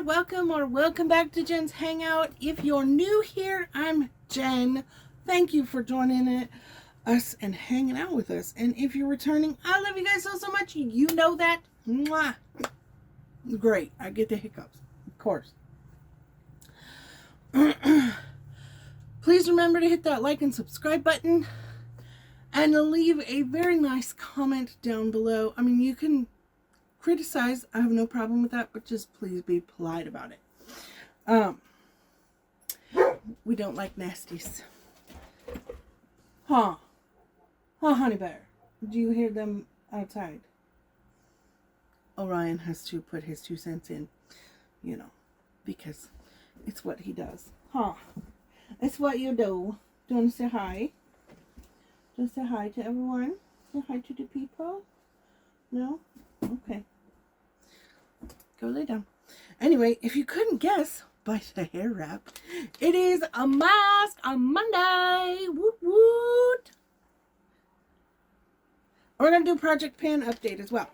welcome back to Jen's Hangout. If you're new here, I'm Jen. Thank you for joining us and hanging out with us. And if you're returning, I love you guys so much. You know that. Mwah. Great. I get the hiccups, of course. Please remember to hit that like and subscribe button and leave a very nice comment down below. I mean, you can criticize. I have no problem with that, but just please be polite about it. We don't like nasties. Huh, honey bear. Do you hear them outside? Orion has to put his 2 cents in, you know, because it's what he does. It's what you do. Do you want to say hi? Do you say hi to everyone? Say hi to the people? No? Okay. Go lay down. Anyway, if you couldn't guess by the hair wrap, it is a mask on Monday. Woot woot. We're going to do Project Pan update as well.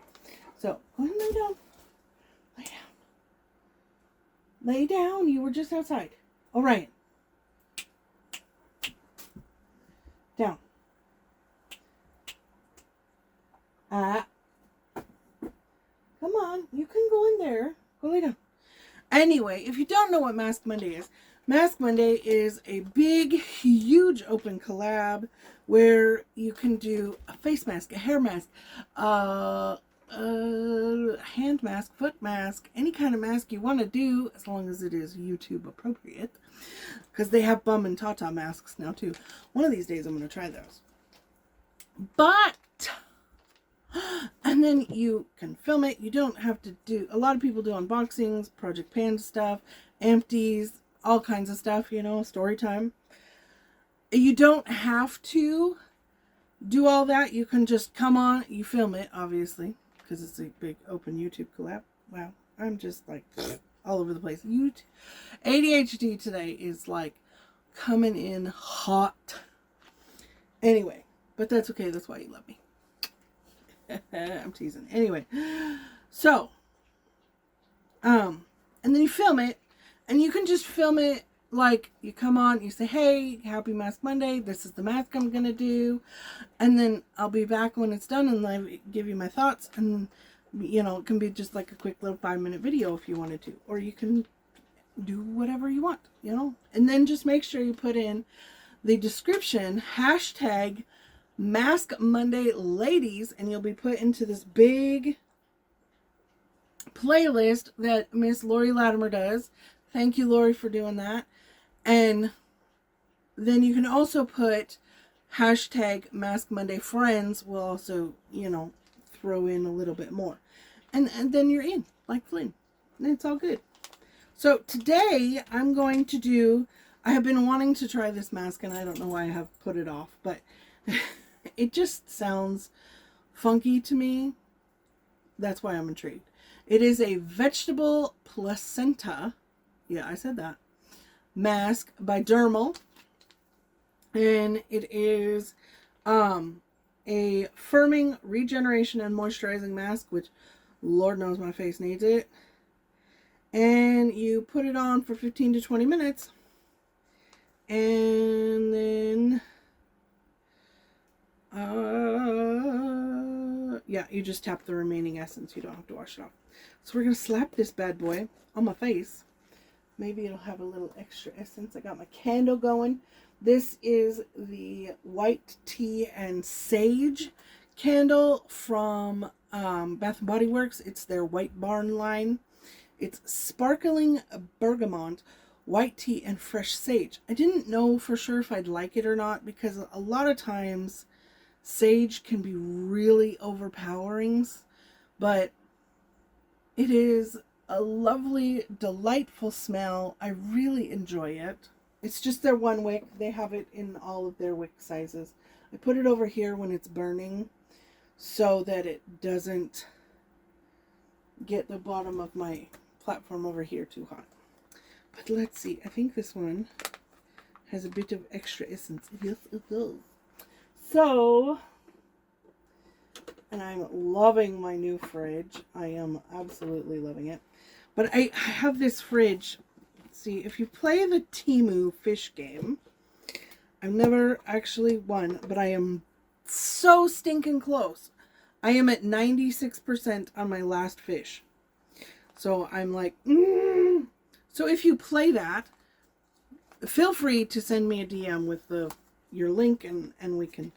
So, go ahead and lay down. Lay down. Lay down. You were just outside. Orion. Down. Come on, you can go in there. Go lay down. Anyway, if you don't know what Mask Monday is a big, huge open collab where you can do a face mask, a hair mask, a hand mask, foot mask, any kind of mask you want to do, as long as it is YouTube appropriate. Because they have bum and tata masks now too. One of these days I'm going to try those. But and then you can film it. You don't have to do, a lot of people do unboxings, Project Pan stuff, empties, all kinds of stuff, you know, story time. You don't have to do all that. You can just come on, you film it, obviously, because it's a big open YouTube collab. Wow, I'm just like all over the place. ADHD today is like coming in hot. Anyway, but that's okay. That's why you love me. I'm teasing. Anyway, so, and then you film it, and you can just film it like you come on, you say, hey, happy Mask Monday, this is the mask I'm going to do, and then I'll be back when it's done, and I give you my thoughts, and, you know, it can be just like a quick little 5-minute video if you wanted to, or you can do whatever you want, you know, and then just make sure you put in the description, hashtag Mask Monday Ladies, and you'll be put into this big playlist that Miss Lori Latimer does. Thank you, Lori, for doing that. And then you can also put hashtag Mask Monday Friends. We'll also, you know, throw in a little bit more. And then you're in, like Flynn. And it's all good. So today I'm going to do, I have been wanting to try this mask, and I don't know why I have put it off, but it just sounds funky to me. That's why I'm intrigued. It is a vegetable placenta, yeah, I said that, mask by Dermal. And it is a firming, regeneration, and moisturizing mask, which Lord knows my face needs it. And you put it on for 15 to 20 minutes. And then yeah, you just tap the remaining essence. You don't have to wash it off. So we're going to slap this bad boy on my face. Maybe it'll have a little extra essence. I got my candle going. This is the white tea and sage candle from Bath & Body Works. It's their White Barn line. It's sparkling bergamot, white tea, and fresh sage. I didn't know for sure if I'd like it or not, because a lot of times sage can be really overpowering, but it is a lovely, delightful smell. I really enjoy it. It's just their one wick. They have it in all of their wick sizes. I put it over here when it's burning so that it doesn't get the bottom of my platform over here too hot. But let's see. I think this one has a bit of extra essence. Yes, it does. So, and I'm loving my new fridge. I am absolutely loving it. But I have this fridge. See, if you play the Temu fish game, I've never actually won, but I am so stinking close. I am at 96% on my last fish. So I'm like, So if you play that, feel free to send me a DM with your link, and we can,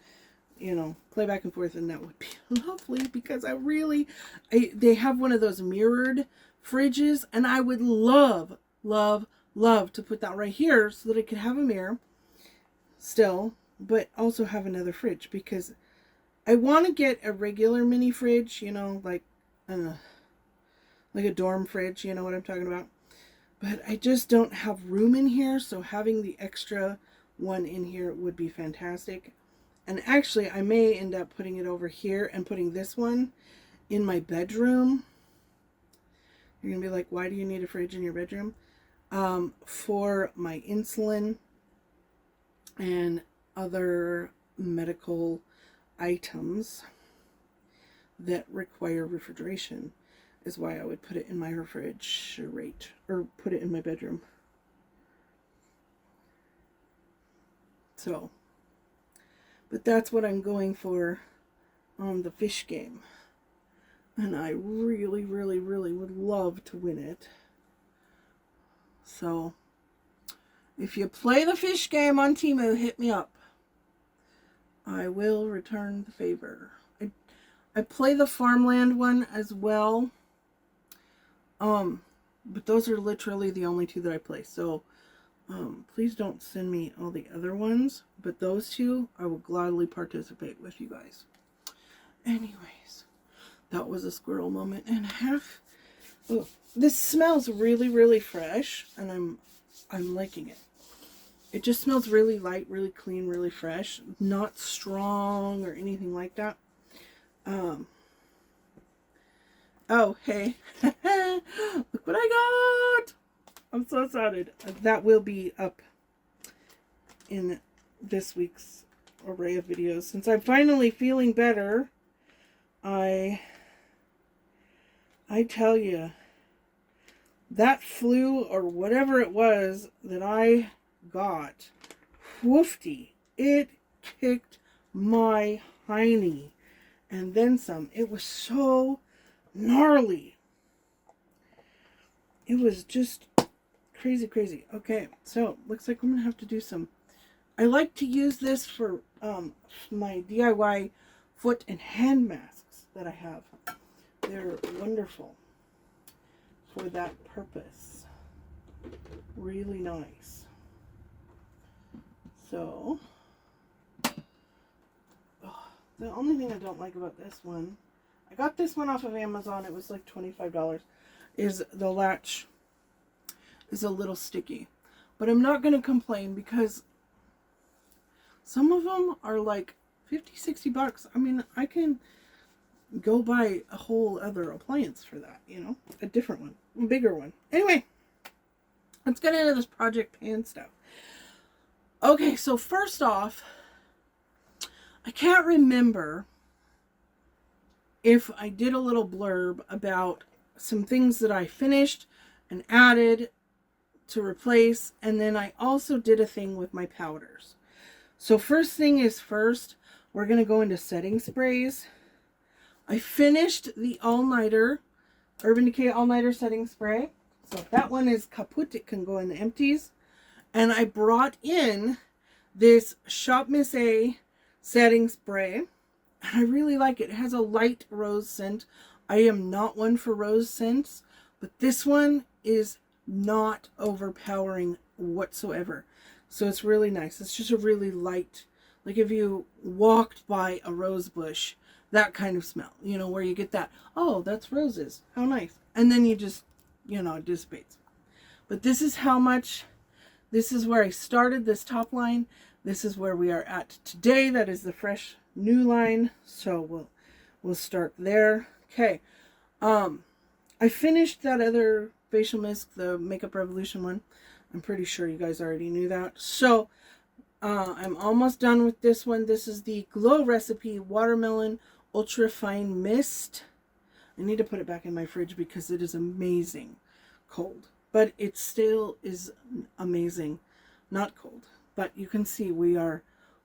play back and forth, and that would be lovely, because they have one of those mirrored fridges, and I would love to put that right here so that I could have a mirror still, but also have another fridge, because I want to get a regular mini fridge, like a dorm fridge, you know what I'm talking about. But I just don't have room in here, so having the extra one in here would be fantastic. And actually, I may end up putting it over here and putting this one in my bedroom. You're going to be like, why do you need a fridge in your bedroom? For my insulin and other medical items that require refrigeration is why I would put it in my refrigerator, or put it in my bedroom. So, but that's what I'm going for on the fish game. And I really would love to win it. So, if you play the fish game on Temu, hit me up. I will return the favor. I play the farmland one as well. But those are literally the only two that I play. So, please don't send me all the other ones. But those two, I will gladly participate with you guys. Anyways, that was a squirrel moment and a half. Oh, this smells really fresh, and I'm liking it. It just smells really light, really clean, really fresh. Not strong or anything like that. Oh, hey. Look what I got. I'm so excited. That will be up in this week's array of videos. Since I'm finally feeling better, I tell you, that flu or whatever it was that I got, woofty, it kicked my hiney and then some. It was so gnarly. It was just crazy. Okay, so looks like I'm gonna have to do some. I like to use this for my DIY foot and hand masks that I have. They're wonderful for that purpose. Really nice. So, the only thing I don't like about this one, I got this one off of Amazon, it was like $25, is the latch is a little sticky. But I'm not going to complain, because some of them are like 50, 60 bucks. I mean, I can go buy a whole other appliance for that, a different one, a bigger one. Anyway, let's get into this project pan stuff. Okay, so first off, I can't remember if I did a little blurb about some things that I finished and added to replace, and then I also did a thing with my powders. So first thing is first, we're going to go into setting sprays. I finished the all-nighter, Urban Decay all-nighter setting spray. So that one is kaput, it can go in the empties. And I brought in this Shop Miss A setting spray. And I really like it. It has a light rose scent. I am not one for rose scents, but this one is not overpowering whatsoever. So it's really nice. It's just a really light, like if you walked by a rose bush, that kind of smell, where you get that, oh, that's roses. How nice. And then you just, it dissipates. But this is how much, this is where I started this top line. This is where we are at today. That is the fresh new line. So we'll start there. Okay. I finished that other facial mist, the Makeup Revolution one. I'm pretty sure you guys already knew that. So I'm almost done with this one. This is the Glow Recipe Watermelon Ultra Fine Mist. I need to put it back in my fridge because it is amazing cold. But it still is amazing, not cold. But you can see we are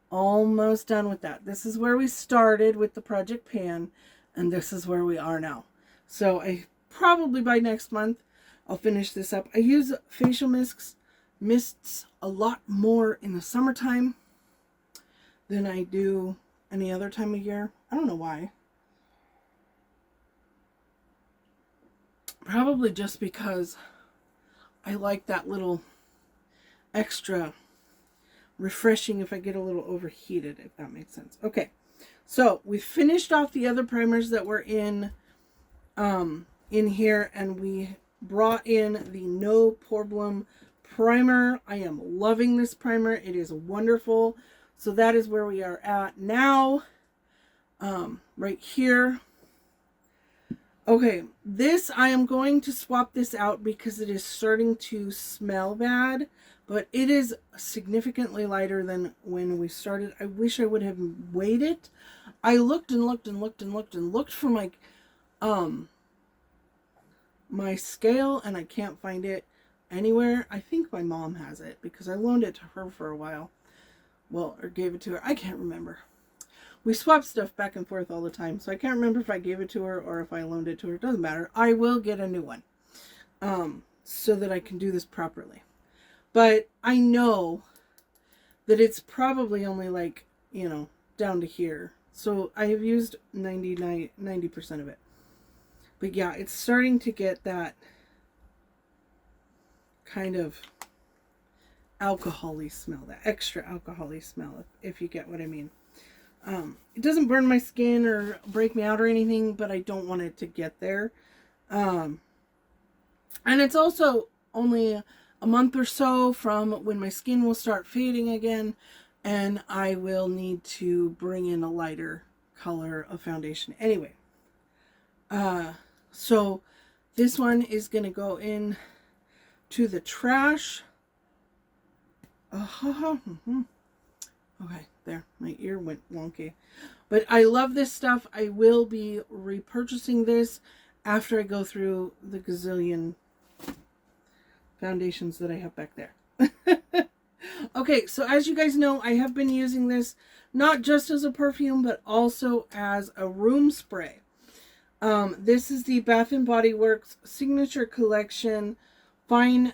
almost done with that. This is where we started with the Project Pan, and this is where we are now. So I probably by next month, I'll finish this up. I use facial mists a lot more in the summertime than I do any other time of year. I don't know why. Probably just because I like that little extra refreshing if I get a little overheated, if that makes sense. Okay, so we finished off the other primers that were in here, and we brought in the No Problem primer. I am loving this primer. It is wonderful. So that is where we are at now, right here. Okay, this, I am going to swap this out because it is starting to smell bad, but it is significantly lighter than when we started. I wish I would have weighed it. I looked and looked and looked and looked and looked for my scale, and I can't find it anywhere. I think my mom has it because I loaned it to her for a while. Well, or gave it to her. I can't remember. We swap stuff back and forth all the time, so I can't remember if I gave it to her or if I loaned it to her. It doesn't matter. I will get a new one so that I can do this properly. But I know that it's probably only like, you know, down to here. So I have used 90% of it. But yeah, it's starting to get that kind of alcohol-y smell, that extra alcohol-y smell, if you get what I mean. It doesn't burn my skin or break me out or anything, but I don't want it to get there. And it's also only a month or so from when my skin will start fading again, and I will need to bring in a lighter color of foundation. Anyway, so this one is going to go in to the trash. Okay, there, my ear went wonky. But I love this stuff. I will be repurchasing this after I go through the gazillion foundations that I have back there. Okay, so as you guys know, I have been using this not just as a perfume, but also as a room spray. This is the Bath & Body Works Signature Collection Fine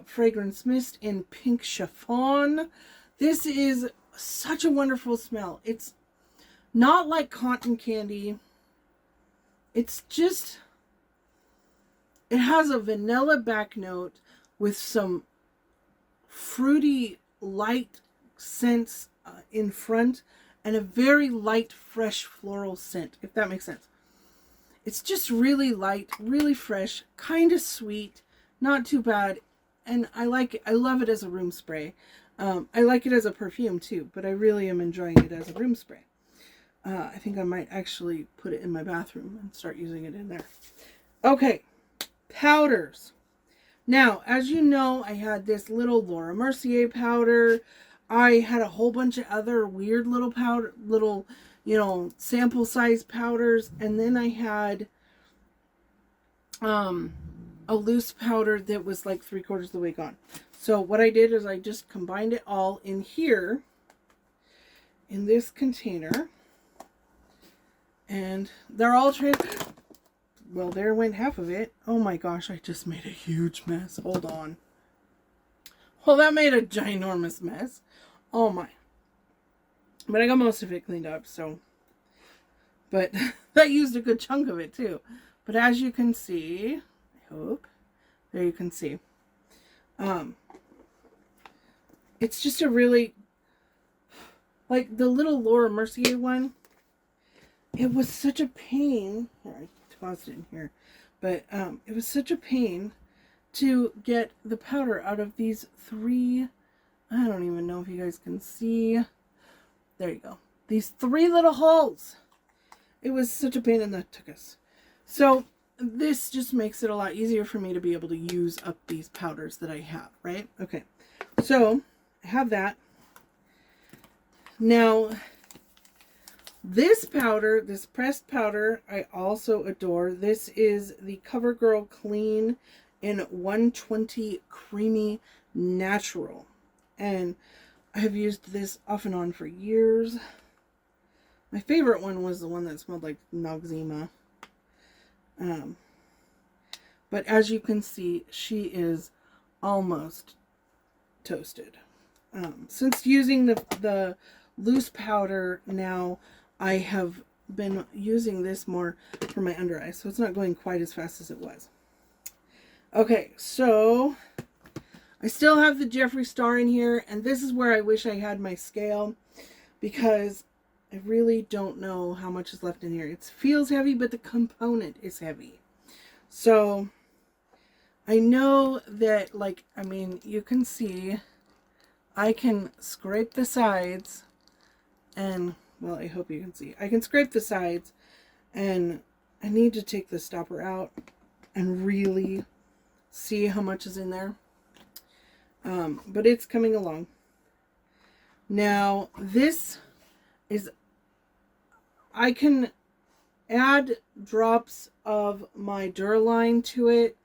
Fragrance Mist in Pink Chiffon. This is such a wonderful smell. It's not like cotton candy. It's just, it has a vanilla back note with some fruity light scents in front, and a very light fresh floral scent, if that makes sense. It's just really light, really fresh, kind of sweet, not too bad, and I like it. I love it as a room spray. I like it as a perfume too, but I really am enjoying it as a room spray. I think I might actually put it in my bathroom and start using it in there. Okay, powders. Now, as you know, I had this little Laura Mercier powder. I had a whole bunch of other weird little powder, you know, sample size powders. And then I had a loose powder that was like 3/4 of the way gone. So what I did is I just combined it all in here, in this container. And they're all well, there went half of it. Oh my gosh, I just made a huge mess. Hold on. Well, that made a ginormous mess. Oh my. But I got most of it cleaned up, so. But that used a good chunk of it too. But as you can see, I hope, there you can see. It's just a really, like the little Laura Mercier one, it was such a pain. Here, I tossed it in here. But it was such a pain to get the powder out of these three, I don't even know if you guys can see. There you go. These three little holes. It was such a pain in the tuchus. So this just makes it a lot easier for me to be able to use up these powders that I have, right? Okay. So I have that. Now, This powder, this pressed powder, I also adore. This is the CoverGirl Clean in 120 Creamy Natural. And I have used this off and on for years. My favorite one was the one that smelled like Noxzema. But as you can see, she is almost toasted. Since using the loose powder now, I have been using this more for my under eyes, so it's not going quite as fast as it was. Okay, so I still have the Jeffree Star in here, and this is where I wish I had my scale, because I really don't know how much is left in here. It feels heavy, but the component is heavy. So I know that, like, I mean, you can see I can scrape the sides and, well, I hope you can see. I can scrape the sides, and I need to take the stopper out and really see how much is in there. But it's coming along. Now, this is, I can add drops of my Duraline to it,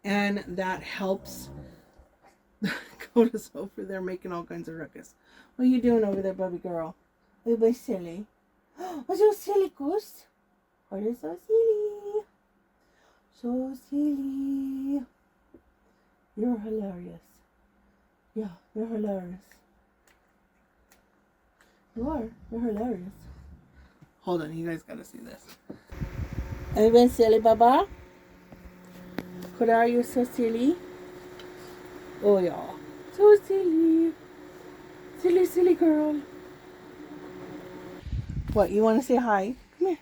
and that helps. Coda's over there making all kinds of ruckus. What are you doing over there, baby girl? Everybody's silly. What's so silly, Curst? What is so silly? So silly. You're hilarious. Yeah, you're hilarious. You are. You're hilarious. Hold on, you guys gotta see this. Everybody silly, Baba? Coda, are you so silly? Oh, yeah. So silly. Silly, silly girl. What, you want to say hi? Come here.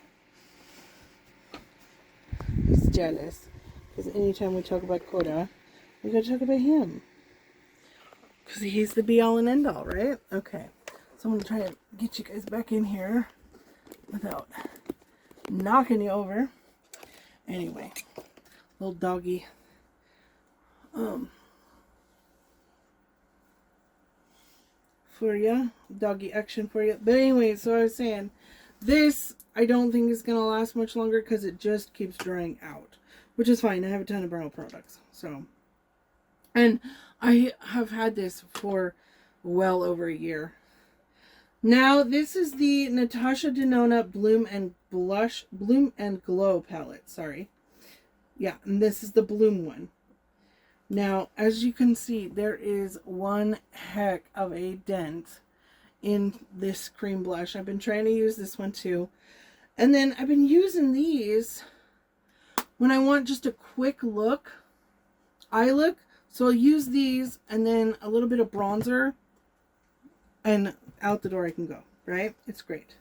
He's jealous. Because anytime we talk about Coda, we gotta talk about him. Because he's the be-all and end-all, right? Okay. So I'm going to try to get you guys back in here without knocking you over. Anyway. Little doggy. For you. Doggy action for you. But anyway, so I was saying, this I don't think is going to last much longer because it just keeps drying out. Which is fine. I have a ton of brow products. So, and I have had this for well over a year. Now, this is the Natasha Denona Bloom and Glow palette. Sorry. Yeah, and this is the Bloom one. Now, as you can see, there is one heck of a dent in this cream blush. I've been trying to use this one too. And then I've been using these when I want just a quick look, eye look. So I'll use these and then a little bit of bronzer, and out the door I can go, right? It's great.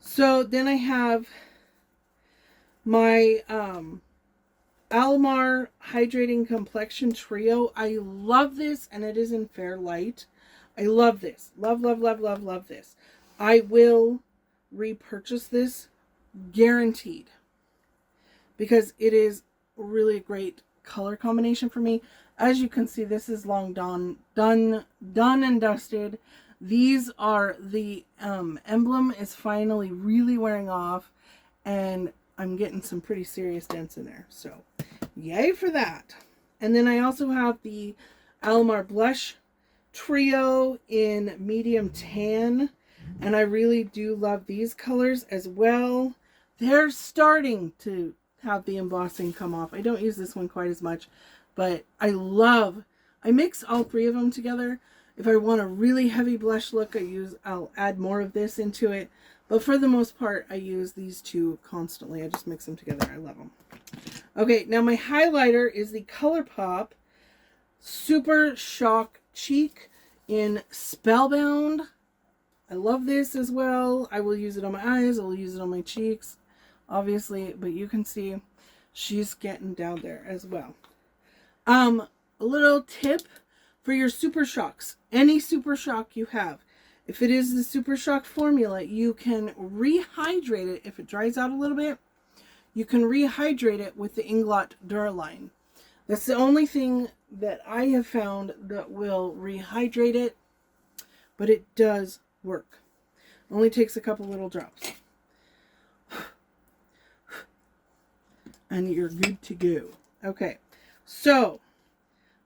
So then I have my Almar Hydrating Complexion Trio. I love this, and it is in Fair Light. I love this. Love, love, love, love, love this. I will repurchase this, guaranteed, because it is really a great color combination for me. As you can see, this is long done and dusted. These are the emblem is finally really wearing off, and I'm getting some pretty serious dents in there. So, yay for that. And then I also have the Almar Blush Trio in medium tan, and I really do love these colors as well. They're starting to have the embossing come off. I don't use this one quite as much, but I mix all three of them together. If I want a really heavy blush look, I'll add more of this into it. But for the most part, I use these two constantly. I just mix them together. I love them. Okay, now my highlighter is the ColourPop Super Shock Cheek in Spellbound. I love this as well. I will use it on my eyes. I will use it on my cheeks, obviously. But you can see she's getting down there as well. A little tip for your Super Shocks. Any Super Shock you have. If it is the Super Shock formula, you can rehydrate it. If it dries out a little bit, you can rehydrate it with the Inglot Duraline. That's the only thing that I have found that will rehydrate it, but it does work. Only takes a couple little drops. And you're good to go. Okay, so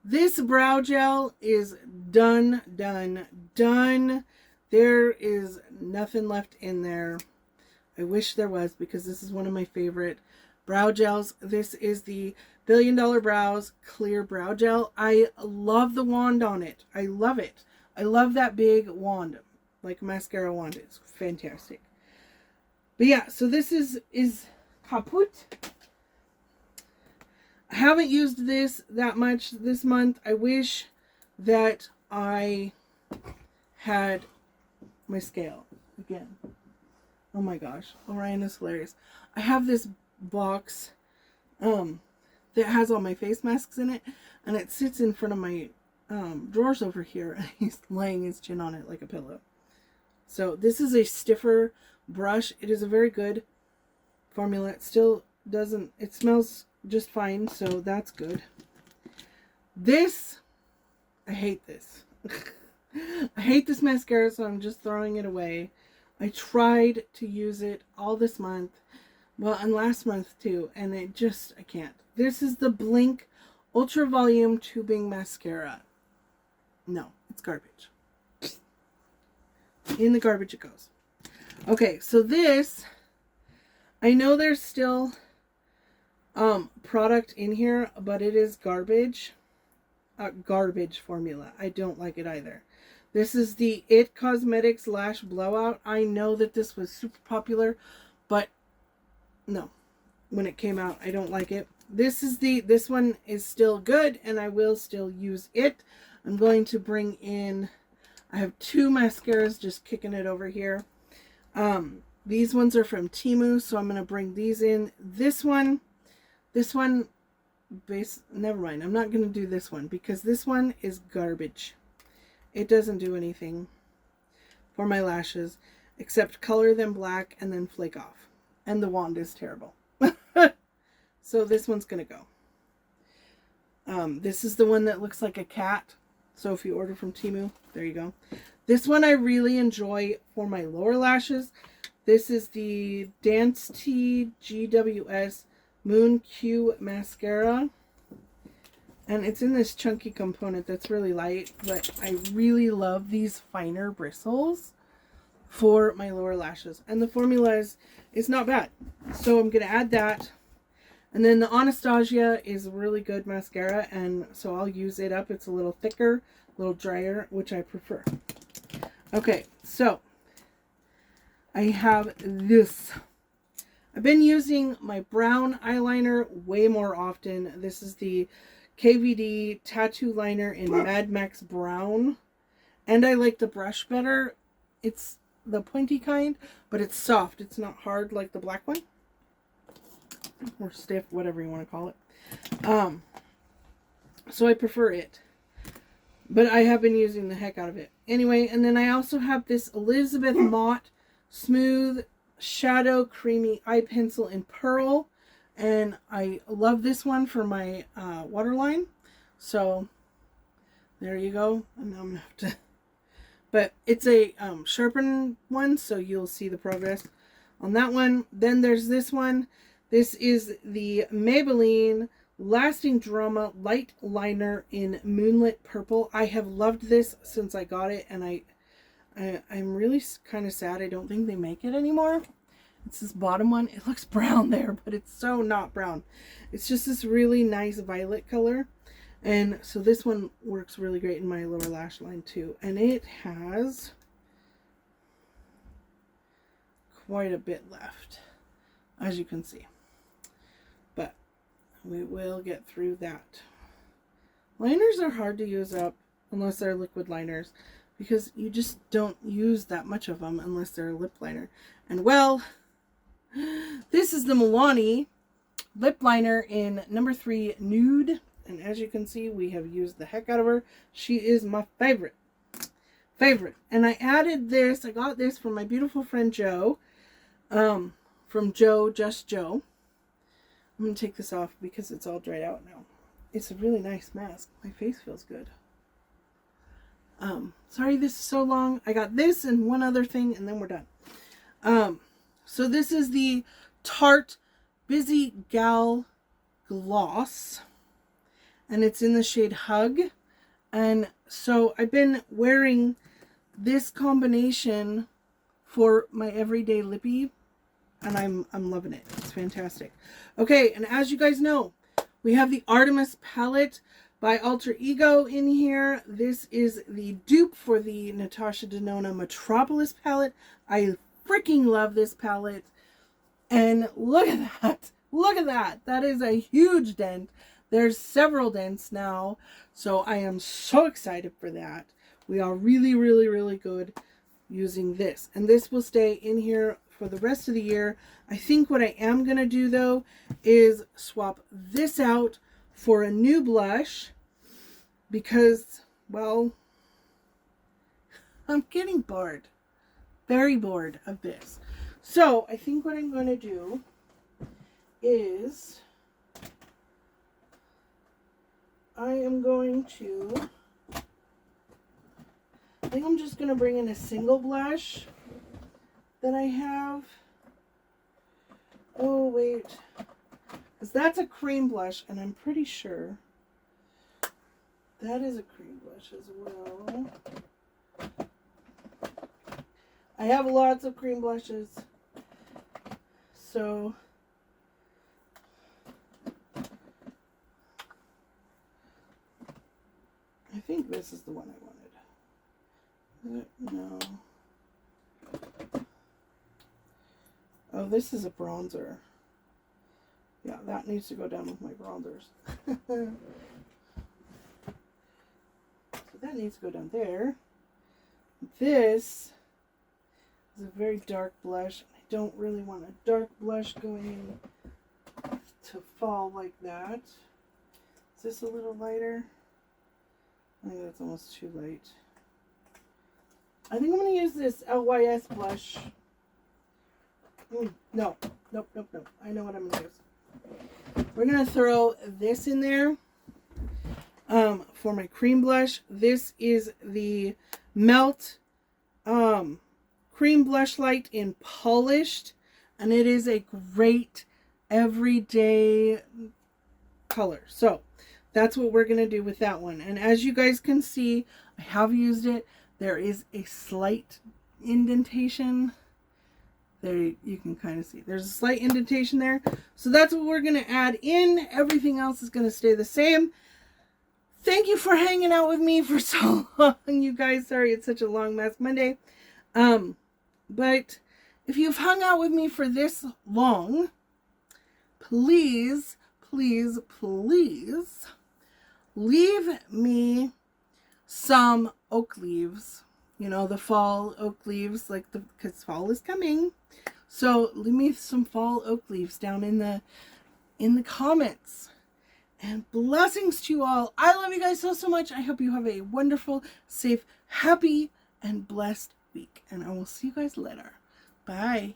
this brow gel is done. There is nothing left in there. I wish there was, because this is one of my favorite brow gels. This is the Billion Dollar Brows Clear Brow Gel. I love the wand on it. I love it. I love that big wand, like a mascara wand. It's fantastic. But yeah, so this is kaput. I haven't used this that much this month. I wish that I had my scale again. Oh my gosh, Orion is hilarious. I have this box that has all my face masks in it, and it sits in front of my drawers over here, and he's laying his chin on it like a pillow. So this is a stiffer brush. It is a very good formula. It still doesn't, it smells just fine, so that's good. This, I hate this. I hate this mascara, so I'm just throwing it away. I tried to use it all this month, well, and last month too, and I can't. This is the Blink Ultra Volume Tubing Mascara. No, it's garbage. In the garbage it goes. Okay, so this, I know there's still product in here, but it is garbage. Garbage formula. I don't like it either. This is the It Cosmetics Lash Blowout. I know that this was super popular, but no, when it came out, I don't like it. This one is still good, and I will still use it. I'm going to bring in, I have 2 mascaras just kicking it over here. These ones are from Temu, so I'm going to bring these in. This one, never mind. I'm not going to do this one because this one is garbage. It doesn't do anything for my lashes except color them black and then flake off. And the wand is terrible. So this one's going to go. This is the one that looks like a cat. So if you order from Temu, there you go. This one I really enjoy for my lower lashes. This is the Dance T GWS Moon Q Mascara. And it's in this chunky component that's really light. But I really love these finer bristles for my lower lashes. And the formula is not bad. So I'm going to add that. And then the Anastasia is a really good mascara. And so I'll use it up. It's a little thicker, a little drier, which I prefer. Okay, so I have this. I've been using my brown eyeliner way more often. This is the KVD Tattoo Liner in Mad Max Brown. And I like the brush better. It's the pointy kind, but it's soft. It's not hard like the black one. Or stiff, whatever you want to call it. So I prefer it. But I have been using the heck out of it. Anyway, and then I also have this Elizabeth Mott Smooth Shadow Creamy Eye Pencil in Pearl. And I love this one for my waterline. So, there you go. And now I'm going to have to... But it's a sharpened one, so you'll see the progress on that one. Then there's this one. This is the Maybelline Lasting Drama Light Liner in Moonlit Purple. I have loved this since I got it, and I'm really kind of sad I don't think they make it anymore. It's this bottom one. It looks brown there, but it's so not brown. It's just this really nice violet color. And so this one works really great in my lower lash line too. And it has quite a bit left, as you can see. But we will get through that. Liners are hard to use up unless they're liquid liners, because you just don't use that much of them unless they're a lip liner. And well, this is the Milani lip liner in number 3 Nude. And as you can see, we have used the heck out of her. She is my favorite. And I added this. I got this from my beautiful friend Joe. From Joe, Just Joe. I'm going to take this off because it's all dried out now. It's a really nice mask. My face feels good. Sorry this is so long. I got this and one other thing and then we're done. So this is the Tarte Busy Gal Gloss. And it's in the shade Hug. And so I've been wearing this combination for my everyday lippy. And I'm loving it. It's fantastic. Okay, and as you guys know, we have the Artemis palette by Alter Ego in here. This is the dupe for the Natasha Denona Metropolis palette. I freaking love this palette. And look at that. Look at that. That is a huge dent. There's several dents now. So I am so excited for that. We are really, really, really good using this. And this will stay in here for the rest of the year. I think what I am going to do though is swap this out for a new blush because, well, I'm getting bored. Very bored of this. So I think what I'm going to do is I think I'm just going to bring in a single blush that I have. Oh, wait. Because that's a cream blush, and I'm pretty sure that is a cream blush as well. I have lots of cream blushes. So I think this is the one I wanted. No. Oh, this is a bronzer. Yeah, that needs to go down with my bronzers. So that needs to go down there. This is a very dark blush. I don't really want a dark blush going in to fall like that. Is this a little lighter? I think that's almost too light. I think I'm going to use this LYS blush. No. Nope. I know what I'm going to use. We're going to throw this in there for my cream blush. This is the Melt Cream Blush Light in Polished. And it is a great everyday color. So that's what we're going to do with that one. And as you guys can see, I have used it. There is a slight indentation. There you can kind of see. There's a slight indentation there. So that's what we're going to add in. Everything else is going to stay the same. Thank you for hanging out with me for so long, you guys. Sorry it's such a long Mask Monday. But if you've hung out with me for this long, please, please, please leave me some oak leaves. You know, the fall oak leaves, because fall is coming. So leave me some fall oak leaves down in the comments. And blessings to you all. I love you guys so, so much. I hope you have a wonderful, safe, happy, and blessed week. And I will see you guys later. Bye.